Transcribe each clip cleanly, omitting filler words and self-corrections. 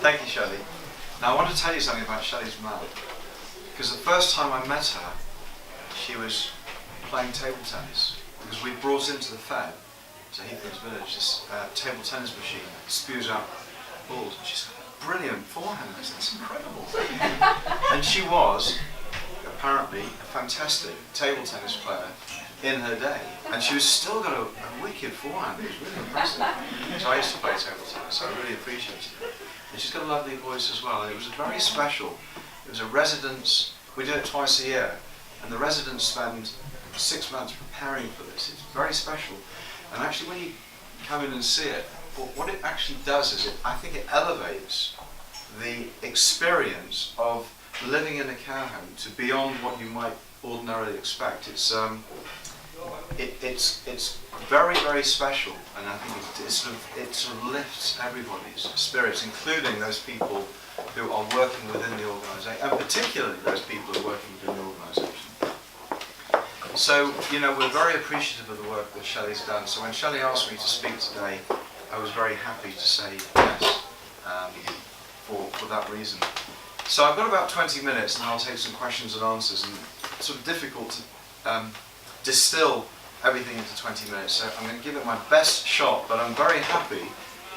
Thank you, Shelley. Now I want to tell you something about Shelley's mum, because the first time I met her, she was playing table tennis, because we brought into the fair, to Heathlands Village, this table tennis machine that spews out balls. And she said, brilliant forehand. I said, that's incredible. And she was apparently a fantastic table tennis player in her day, and she was still got a wicked forehand. It was really impressive. So I used to play table tennis, so I really appreciated it. And she's got a lovely voice as well. And it was very special. It was a residence. We do it twice a year, and the residents spend 6 months preparing for this. It's very special. And actually, when you come in and see it, what it actually does is, I think it elevates the experience of living in a care home to beyond what you might ordinarily expect. It's very, very special, and I think it sort of lifts everybody's spirits, including those people who are working within the organisation, and particularly those people who are working within the organisation. So, you know, we're very appreciative of the work that Shelley's done. So when Shelley asked me to speak today, I was very happy to say yes, for that reason. So I've got about 20 minutes, and I'll take some questions and answers, and it's sort of difficult to distill everything into 20 minutes, so I'm going to give it my best shot, but I'm very happy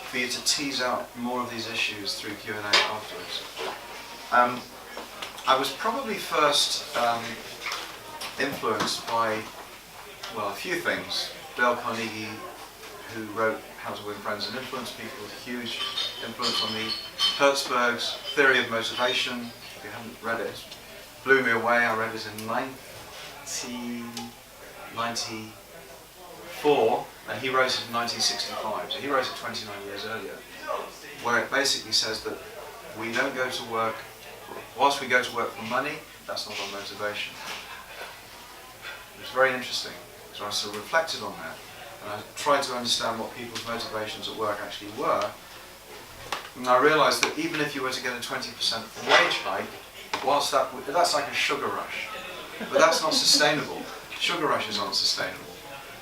for you to tease out more of these issues through Q&A afterwards. I was probably first influenced by, well, a few things. Dale Carnegie, who wrote How to Win Friends and Influence People, was a huge influence on me. Hertzberg's Theory of Motivation, if you haven't read it, blew me away. I read it in 1994, and he wrote it in 1965, so he wrote it 29 years earlier, where it basically says that we don't go to work, whilst we go to work for money, that's not our motivation. It was very interesting, so I sort of reflected on that, and I tried to understand what people's motivations at work actually were, and I realised that even if you were to get a 20% wage hike, whilst that's like a sugar rush, but that's not sustainable. Sugar rushes aren't sustainable.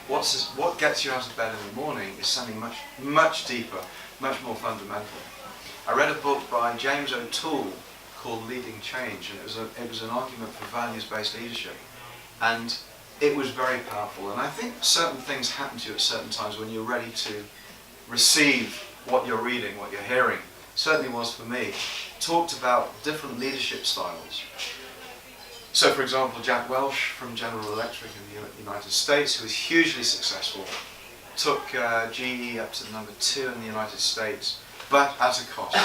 What gets you out of bed in the morning is something much, much deeper, much more fundamental. I read a book by James O'Toole called Leading Change, and it was an argument for values-based leadership, and it was very powerful. And I think certain things happen to you at certain times when you're ready to receive what you're reading, what you're hearing. Certainly was for me. Talked about different leadership styles. So, for example, Jack Welch from General Electric in the United States, who was hugely successful, took GE up to number 2 in the United States, but at a cost.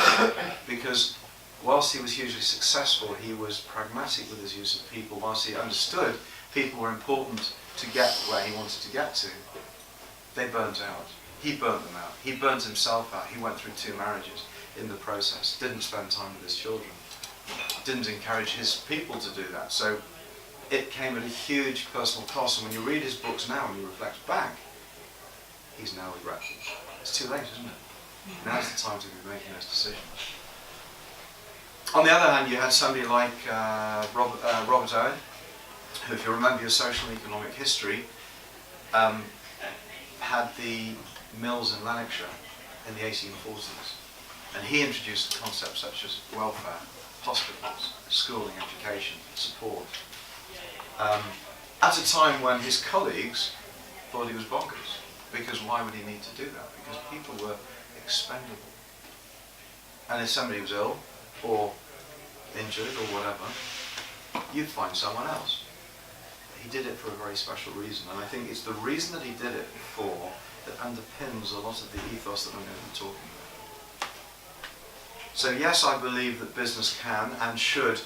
Because whilst he was hugely successful, he was pragmatic with his use of people. Whilst he understood people were important to get where he wanted to get to, they burnt out. He burnt them out. He burnt himself out. He went through 2 marriages in the process, didn't spend time with his children, didn't encourage his people to do that. So it came at a huge personal cost, and when you read his books now and you reflect back, he's now regretful. It's too late, isn't it? Now's the time to be making those decisions. On the other hand, you had somebody like Robert Owen, who, if you remember your social and economic history, had the mills in Lanarkshire in the 1840s. And he introduced concepts such as welfare, hospitals, schooling, education, support. At a time when his colleagues thought he was bonkers, because why would he need to do that? Because people were expendable. And if somebody was ill, or injured, or whatever, you'd find someone else. He did it for a very special reason, and I think it's the reason that he did it for that underpins a lot of the ethos that I'm going to be talking about. So yes, I believe that business can and should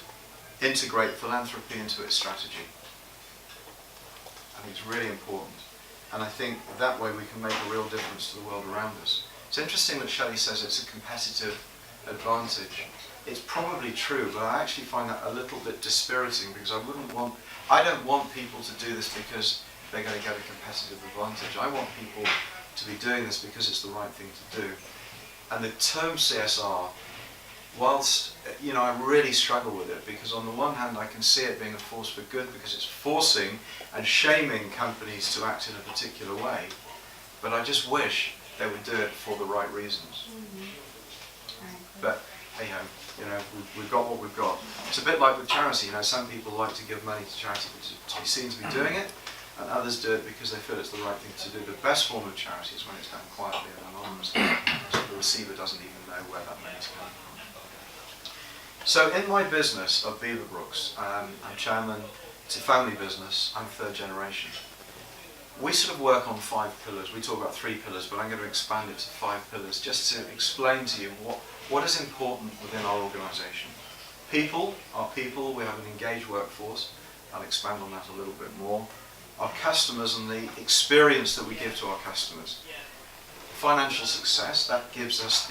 integrate philanthropy into its strategy. I think it's really important. And I think that way we can make a real difference to the world around us. It's interesting that Shelley says it's a competitive advantage. It's probably true, but I actually find that a little bit dispiriting, because I don't want people to do this because they're going to get a competitive advantage. I want people to be doing this because it's the right thing to do. And the term CSR, whilst, you know, I really struggle with it, because on the one hand I can see it being a force for good because it's forcing and shaming companies to act in a particular way, but I just wish they would do it for the right reasons. But hey ho, we've got what we've got. It's a bit like with charity. Some people like to give money to charity to be seen to be doing it, and others do it because they feel it's the right thing to do. The best form of charity is when it's done quietly and anonymously, so the receiver doesn't even know where that money's coming from. So in my business of Beaverbrooks, I'm chairman. It's a family business. I'm third generation. We sort of work on 5 pillars. We talk about 3 pillars, but I'm going to expand it to 5 pillars just to explain to you what is important within our organisation. People, our people, we have an engaged workforce. I'll expand on that a little bit more. Our customers and the experience that we give to our customers. Financial success, that gives us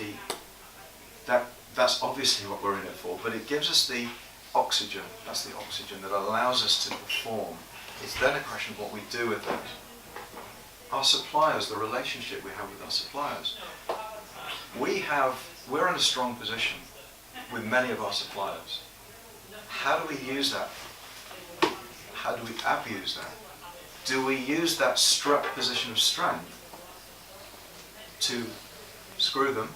that's obviously what we're in it for, but it gives us the oxygen. That's the oxygen that allows us to perform. It's then a question of what we do with it. Our suppliers, the relationship we have with our suppliers. We're in a strong position with many of our suppliers. How do we use that? How do we abuse that? Do we use that position of strength to screw them?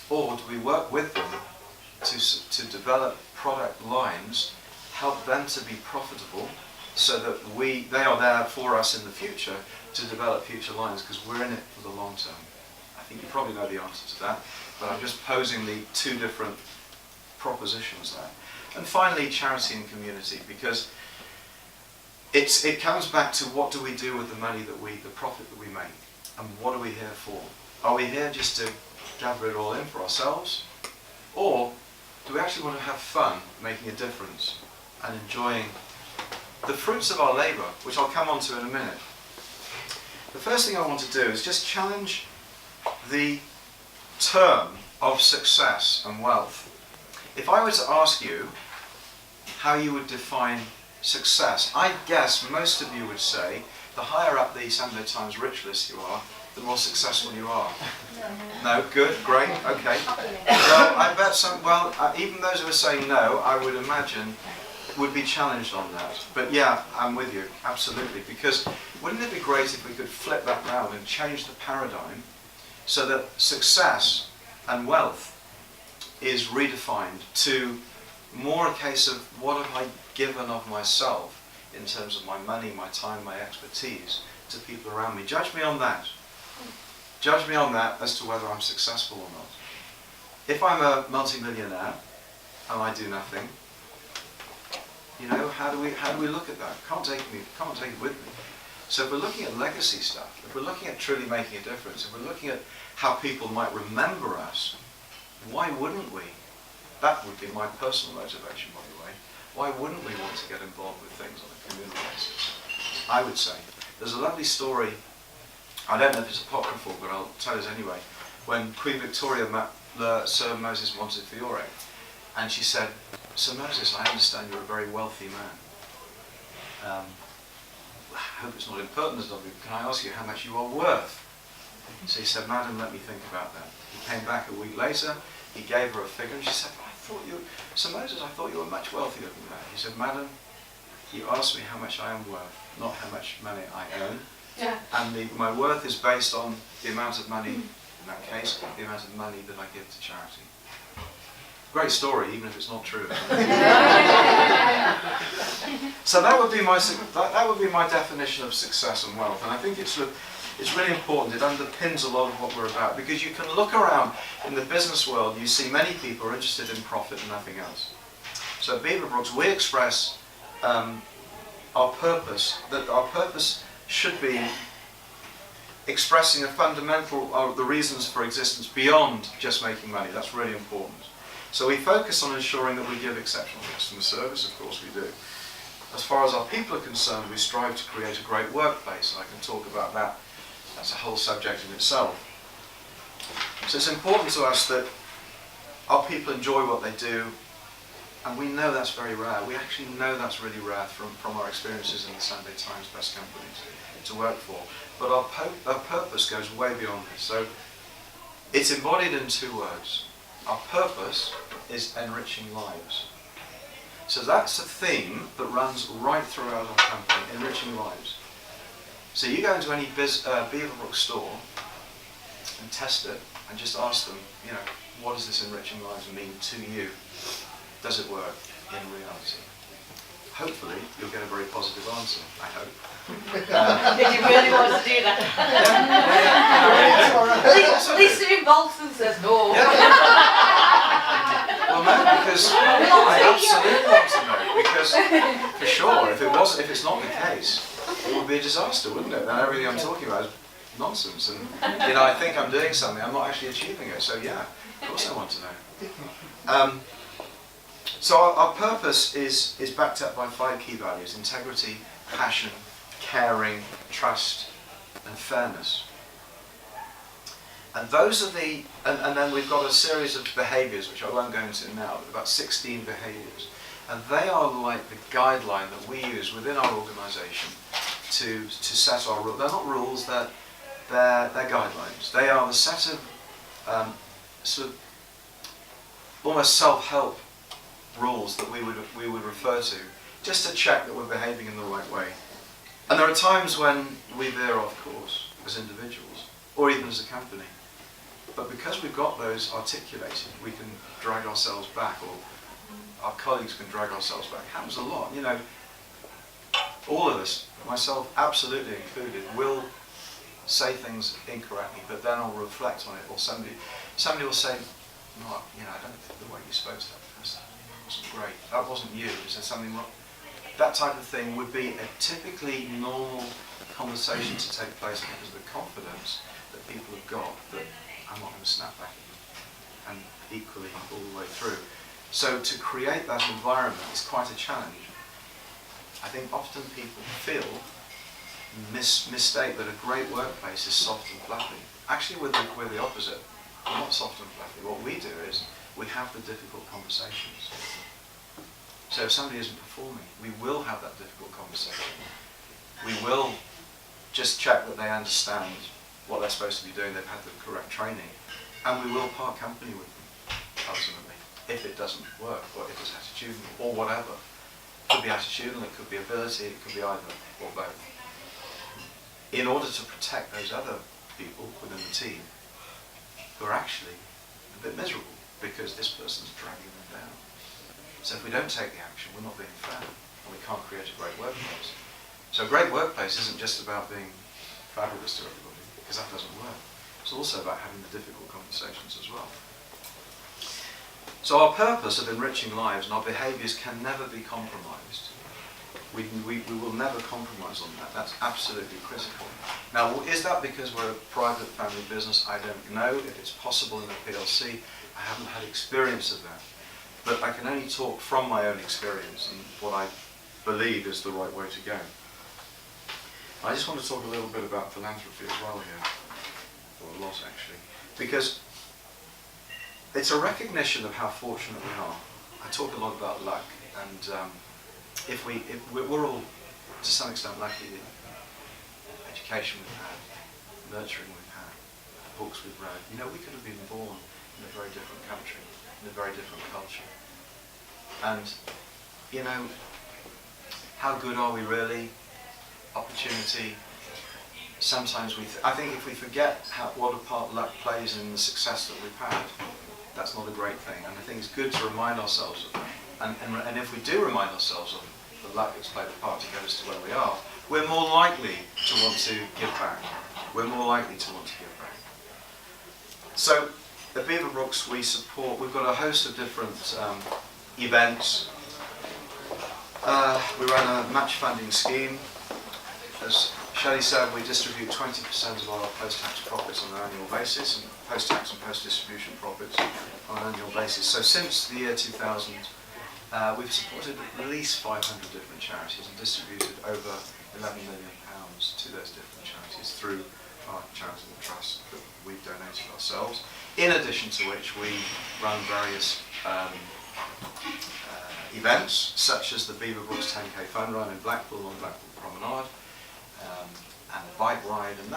Or do we work with them to develop product lines, help them to be profitable, so that they are there for us in the future to develop future lines, because we're in it for the long term. I think you probably know the answer to that, but I'm just posing the 2 different propositions there. And finally, charity and community, because it comes back to what do we do with the money the profit that we make, and what are we here for? Are we here just to gather it all in for ourselves, or do we actually want to have fun making a difference and enjoying the fruits of our labour, which I'll come on to in a minute? The first thing I want to do is just challenge the term of success and wealth. If I were to ask you how you would define success, I guess most of you would say the higher up the Sunday Times rich list you are, the more successful you are. No? Good? Great? Okay. Well, I bet even those who are saying no, I would imagine, would be challenged on that. But yeah, I'm with you, absolutely. Because wouldn't it be great if we could flip that round and change the paradigm so that success and wealth is redefined to more a case of what have I given of myself in terms of my money, my time, my expertise to people around me. Judge me on that. Judge me on that as to whether I'm successful or not. If I'm a multi-millionaire and I do nothing, how do we look at that? Can't take it with me. So if we're looking at legacy stuff, if we're looking at truly making a difference, if we're looking at how people might remember us, why wouldn't we? That would be my personal motivation, by the way. Why wouldn't we want to get involved with things on a communal basis? I would say. There's a lovely story, I don't know if it's apocryphal, but I'll tell it anyway, when Queen Victoria met Sir Moses Montefiore, and she said, "Sir Moses, I understand you're a very wealthy man. I hope it's not impertinent of you, but can I ask you how much you are worth?" So he said, "Madam, let me think about that." He came back a week later, he gave her a figure, and she said, "Sir Moses, I thought you were much wealthier than that." He said, "Madam, you asked me how much I am worth, not how much money I own. Yeah. And my worth is based on the amount of money, in that case, the amount of money that I give to charity." Great story, even if it's not true. So that would be my definition of success and wealth, and I think it's really important. It underpins a lot of what we're about, because you can look around in the business world, you see many people are interested in profit and nothing else. So at Beaverbrooks, we express our purpose, that our purpose should be expressing a fundamental, the reasons for existence beyond just making money. That's really important. So we focus on ensuring that we give exceptional customer service, of course we do. As far as our people are concerned, we strive to create a great workplace, and I can talk about that. That's a whole subject in itself. So it's important to us that our people enjoy what they do, and we know that's very rare. We actually know that's really rare from our experiences in the Sunday Times best companies to work for. But our purpose goes way beyond this. So it's embodied in 2 words. Our purpose is enriching lives. So that's a theme that runs right throughout our company, enriching lives. So you go into any Beaverbrooks store and test it, and just ask them, you know, what does this enriching lives mean to you? Does it work in reality? Hopefully, you'll get a very positive answer, I hope. Did you really want to do that? At least it involves and says no. Well, no, because I absolutely want to know. Because for sure, if it's not the case, it would be a disaster, wouldn't it? Then everything I'm talking about is nonsense, and you know, I think I'm doing something, I'm not actually achieving it. So yeah, of course I want to know. So our purpose is backed up by 5 key values: integrity, passion, caring, trust, and fairness. And those are and then we've got a series of behaviours, which I won't go into now, but about 16 behaviours. And they are like the guideline that we use within our organisation to set our rules. They're not rules, they're guidelines. They are the set of sort of almost self-help rules that we would refer to, just to check that we're behaving in the right way. And there are times when we veer off course as individuals, or even as a company. But because we've got those articulated, we can drag ourselves back, or our colleagues can drag ourselves back. It happens a lot, you know. All of us, myself absolutely included, will say things incorrectly, but then I'll reflect on it, or somebody will say, "No, you know, I don't think the way you spoke to that person wasn't great. That wasn't you. Is there something wrong?" That type of thing would be a typically normal conversation to take place because of the confidence that people have got that I'm not going to snap back at you, and equally all the way through. So to create that environment is quite a challenge. I think often people mistake that a great workplace is soft and fluffy. Actually, we're the opposite. We're not soft and fluffy. What we do is we have the difficult conversations. So if somebody isn't performing, we will have that difficult conversation. We will just check that they understand what they're supposed to be doing, they've had the correct training, and we will part company with them, ultimately, if it doesn't work, or if it's attitudinal, or whatever. It could be attitudinal, it could be ability, it could be either, or both. In order to protect those other people within the team who are actually a bit miserable, because this person's dragging them down. So if we don't take the action, we're not being fair, and we can't create a great workplace. So a great workplace isn't just about being fabulous to everybody, because that doesn't work. It's also about having the difficult conversations as well. So our purpose of enriching lives and our behaviours can never be compromised. We will never compromise on that. That's absolutely critical. Now, is that because we're a private family business? I don't know. If it's possible in a PLC, I haven't had experience of that. But I can only talk from my own experience and what I believe is the right way to go. I just want to talk a little bit about philanthropy as well here, or a lot actually, because it's a recognition of how fortunate we are. I talk a lot about luck, and if we're all to some extent lucky in education we've had, nurturing we've had, books we've read. You know, we could have been born in a very different country, in a very different culture. And, you know, how good are we really? Opportunity. Sometimes I think if we forget what a part luck plays in the success that we've had, that's not a great thing. And I think it's good to remind ourselves of that. And if we do remind ourselves of the luck that's played a part to get us to where we are, we're more likely to want to give back. We're more likely to want to give back. So at Beaverbrooks we've got a host of different events. We run a match funding scheme. As Shelley said, we distribute 20% of our post-tax profits on an annual basis, and post-tax and post-distribution profits on an annual basis. So since the year 2000, we've supported at least 500 different charities and distributed over £11 million to those different charities through our charitable trust that we've donated ourselves. In addition to which, we run various events, such as the Beaverbrooks 10K Fun Run in Blackpool on Blackpool Promenade, and a bike ride, and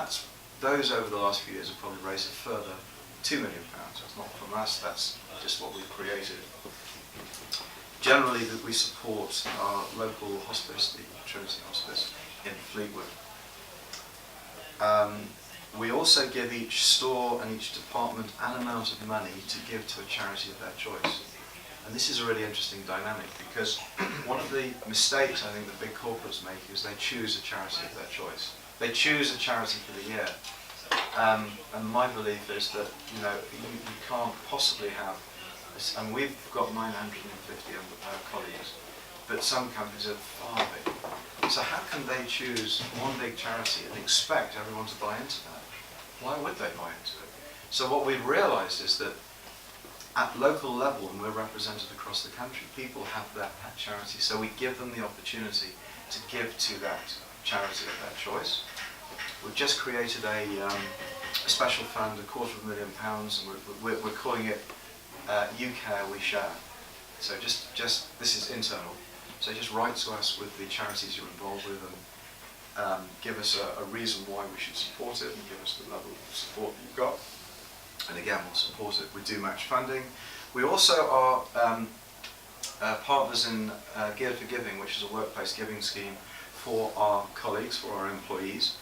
those over the last few years have probably raised a further £2 million. That's not from us, that's just what we've created. Generally, we support our local hospice, the Trinity Hospice in Fleetwood. We also give each store and each department an amount of money to give to a charity of their choice. And this is a really interesting dynamic, because one of the mistakes I think that big corporates make is they choose a charity of their choice. They choose a charity for the year. And my belief is that you can't possibly have, and we've got 950 colleagues, but some companies are far bigger. So how can they choose one big charity and expect everyone to buy into that? Why would they buy into it? So what we've realised is that at local level, and we're represented across the country, people have that charity, so we give them the opportunity to give to that charity of their choice. We've just created a special fund, £250,000, and we're calling it You Care, We Share. So just this is internal. So just write to us with the charities you're involved with, and give us a reason why we should support it, and give us the level of support that you've got. And again, we'll support it. We do match funding. We also are partners in Geared for Giving, which is a workplace giving scheme for our colleagues, for our employees.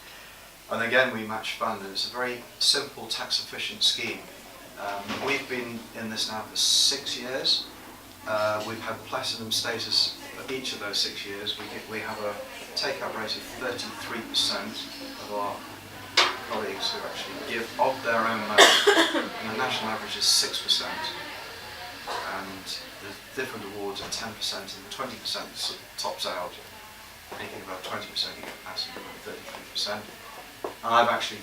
And again, we match fund, and it's a very simple, tax-efficient scheme. We've been in this now for 6 years. We've had platinum status for each of those 6 years. We have a take-up rate of 33% of our colleagues who actually give of their own money, and the national average is 6%. And the different awards are 10%, and 20% sort of tops out. Anything above 20% you get platinum, and 33%. And I've actually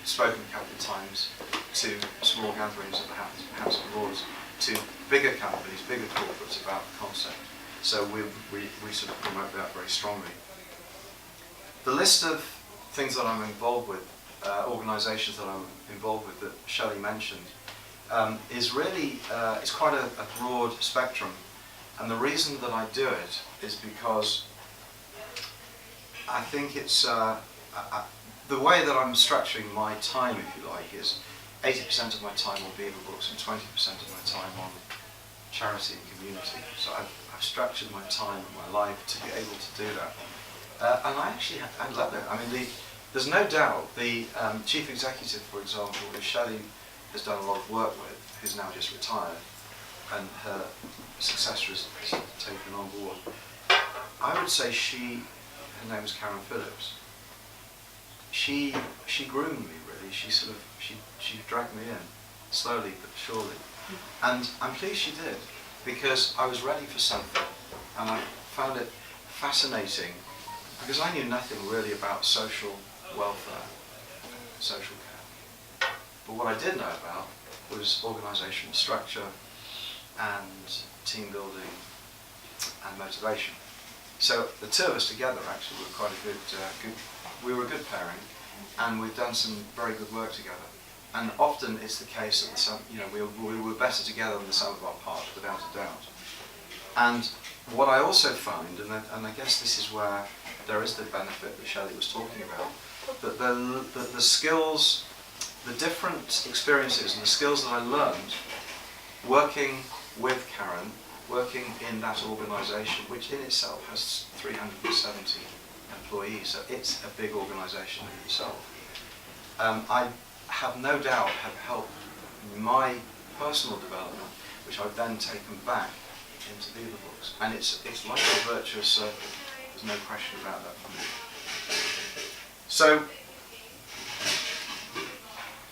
spoken a couple of times to small gatherings at the House of Lords, to bigger companies, bigger corporates about the concept. So we sort of promote that very strongly. The list of things that I'm involved with, organisations that I'm involved with that Shelley mentioned, is really, it's quite a broad spectrum. And the reason that I do it is because I think it's, the way that I'm structuring my time, if you like, is 80% of my time on Beaverbrooks and 20% of my time on charity and community. So I've structured my time and my life to be able to do that. And I love it. I mean, there's no doubt the chief executive, for example, who Shelley has done a lot of work with, who's now just retired, and her successor is taken on board. I would say her name is Karen Phillips. She groomed me, really. She dragged me in, slowly but surely. And I'm pleased she did, because I was ready for something, and I found it fascinating, because I knew nothing really about social welfare, social care. But what I did know about was organisational structure and team building and motivation. So the two of us together actually were quite we were a good pairing, and we've done some very good work together. And often it's the case that we were better together than the sum of our parts, without a doubt. And what I also find, and I guess this is where there is the benefit that Shelley was talking about, that the skills, the different experiences and the skills that I learned working with Karen, working in that organisation, which in itself has 370 employees, so it's a big organisation in itself. I have no doubt have helped my personal development, which I've then taken back into Beaverbrooks, and it's like a virtuous circle. There's no question about that for me. So,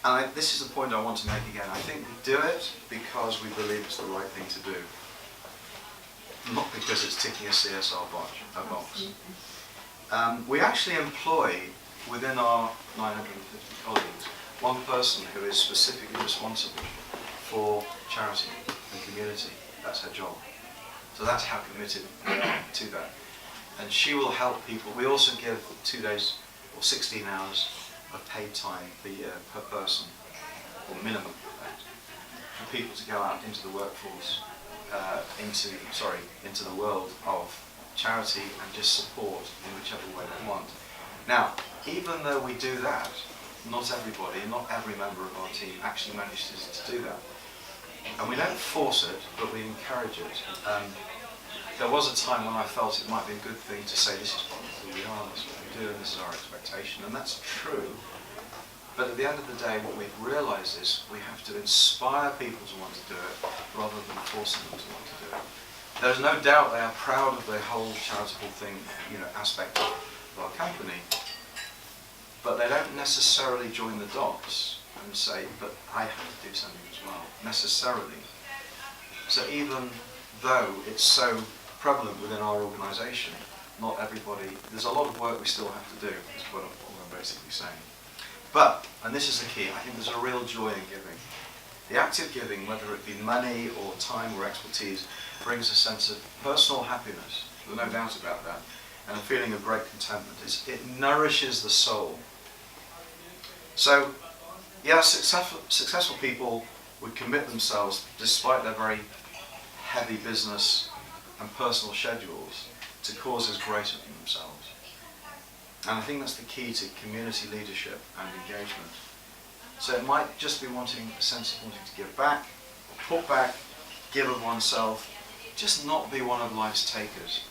and this is the point I want to make again. I think we do it because we believe it's the right thing to do, not because it's ticking a CSR box. We actually employ, within our 950 colleagues, one person who is specifically responsible for charity and community. That's her job. So that's how committed we are to that. And she will help people. We also give 2 days or 16 hours of paid time per year per person, or minimum, for people to go out into the workforce, into the world of charity and just support in whichever way they want. Now, even though we do that, not everybody, not every member of our team actually manages to do that. And we don't force it, but we encourage it. There was a time when I felt it might be a good thing to say, this is what we are, this is what we do, and this is our expectation. And that's true, But at the end of the day, what we've realised is we have to inspire people to want to do it rather than forcing them to want to do it. There's no doubt they are proud of the whole charitable thing, aspect of our company, but they don't necessarily join the dots and say, but I have to do something as well, necessarily. So even though it's so prevalent within our organisation, not everybody, there's a lot of work we still have to do, is what I'm basically saying. But, and this is the key, I think there's a real joy in giving. The active giving, whether it be money or time or expertise, brings a sense of personal happiness, there's no doubt about that, and a feeling of great contentment. It nourishes the soul. So, yeah, successful people would commit themselves, despite their very heavy business and personal schedules, to causes greater than themselves. And I think that's the key to community leadership and engagement. So it might just be wanting a sense of wanting to give back, put back, give of oneself, just not be one of life's takers.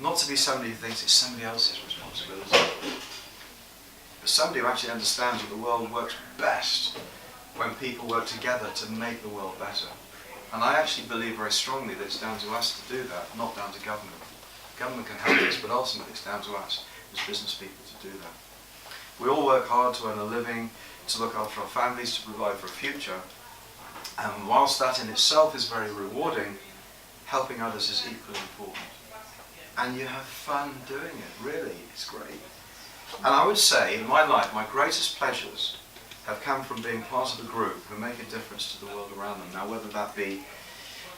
Not to be somebody who thinks it's somebody else's responsibility, but somebody who actually understands that the world works best when people work together to make the world better. And I actually believe very strongly that it's down to us to do that, not down to government. Government can help us, but ultimately it's down to us as business people to do that. We all work hard to earn a living, to look after our families, to provide for a future. And whilst that in itself is very rewarding, helping others is equally important. And you have fun doing it, really, it's great. And I would say, in my life, my greatest pleasures have come from being part of a group who make a difference to the world around them. Now, whether that be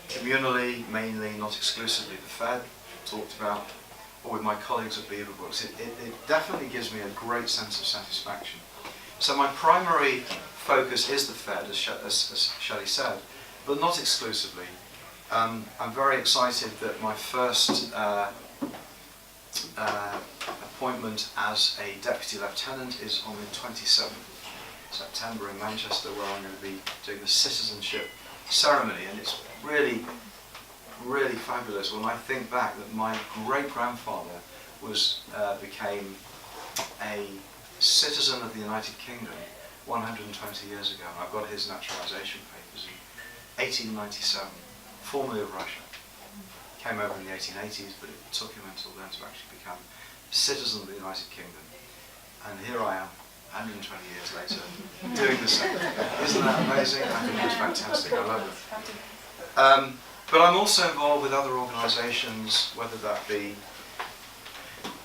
communally, mainly, not exclusively, the Fed, talked about, or with my colleagues at Beaverbrooks, it definitely gives me a great sense of satisfaction. So my primary focus is the Fed, as Shelley said, but not exclusively. I'm very excited that my first appointment as a Deputy Lieutenant is on the 27th of September in Manchester, where I'm going to be doing the citizenship ceremony, and it's really fabulous when I think back that my great-grandfather became a citizen of the United Kingdom 120 years ago. I've got his naturalisation papers in 1897, formerly of Russia. Came over in the 1880s, but it took him until then to actually become a citizen of the United Kingdom. And here I am, 120 years later, doing the same. Isn't that amazing? I think it's fantastic. I love it. But I'm also involved with other organisations, whether that be,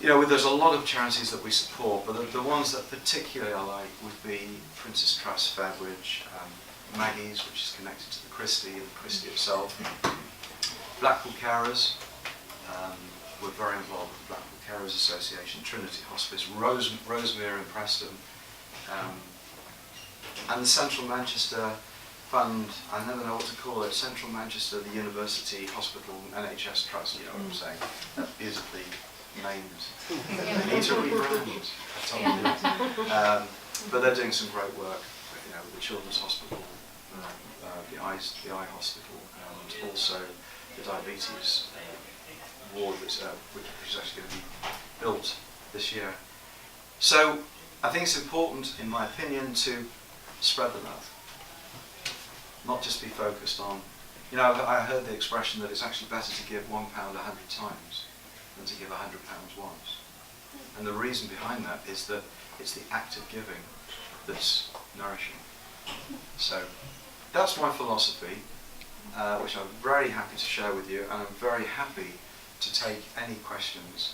there's a lot of charities that we support, but the ones that particularly I like would be Princess Trust, Fairbridge, Maggie's, which is connected to the Christie and the Christie itself, Blackpool Carers, we're very involved with the Blackpool Carers Association, Trinity Hospice, Rosemere in Preston, and the Central Manchester Fund, I never know what to call it, Central Manchester, the University Hospital NHS Trust, you know what I'm saying? That's beautifully named. They need to rebrand, I told you. But they're doing some great work, with the Children's Hospital, the eye hospital, and also the diabetes ward which is actually going to be built this year. So I think it's important, in my opinion, to spread the love. Not just be focused on, I heard the expression that it's actually better to give £1 100 times than to give £100 once. And the reason behind that is that it's the act of giving that's nourishing. So that's my philosophy, which I'm very happy to share with you, and I'm very happy to take any questions.